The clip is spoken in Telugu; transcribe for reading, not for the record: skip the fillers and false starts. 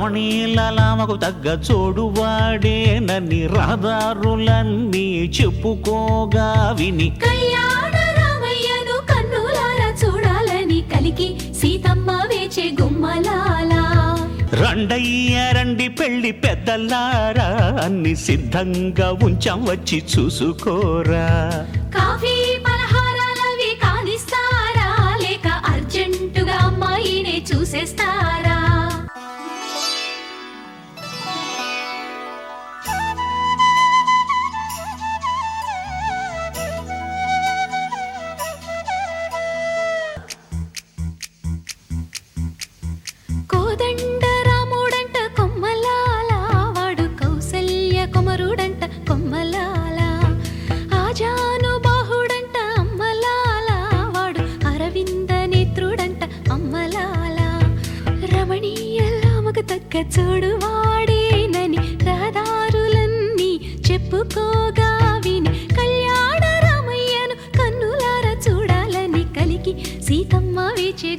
రమణీలలామకు తగ్గ చోడువాడేనని రహదారులన్నీ చెప్పుకోగా విని కళ్యాణ రామయ్యను కన్నులారా చూడాలని కలికి సీతమ్మ వేచే గుమ్మలాలా. రండయ్య రండి పెళ్లి పెద్దలారా అన్ని సిద్ధంగా ఉంచాం వచ్చి చూసుకోరా. కాఫీ పలహారాలవి కానిస్తారా లేక అర్జెంటుగా అమ్మాయినే చూసేస్తారా? కోదండ రాముడంట కొమ్మలాల వాడు కౌసల్య కుమరుడంట కొమ్మలాల. ఆజాను బాహుడంట అమ్మలాల వాడు అరవింద నేత్రుడంట అమ్మలాల. రమణీయలామకు తగ్గ చూడు వాడేనని రహదారులన్నీ చెప్పుకోగా విని కళ్యాణ రామయ్యను కన్నులారా చూడాలని కలికి సీతమ్మ వేచే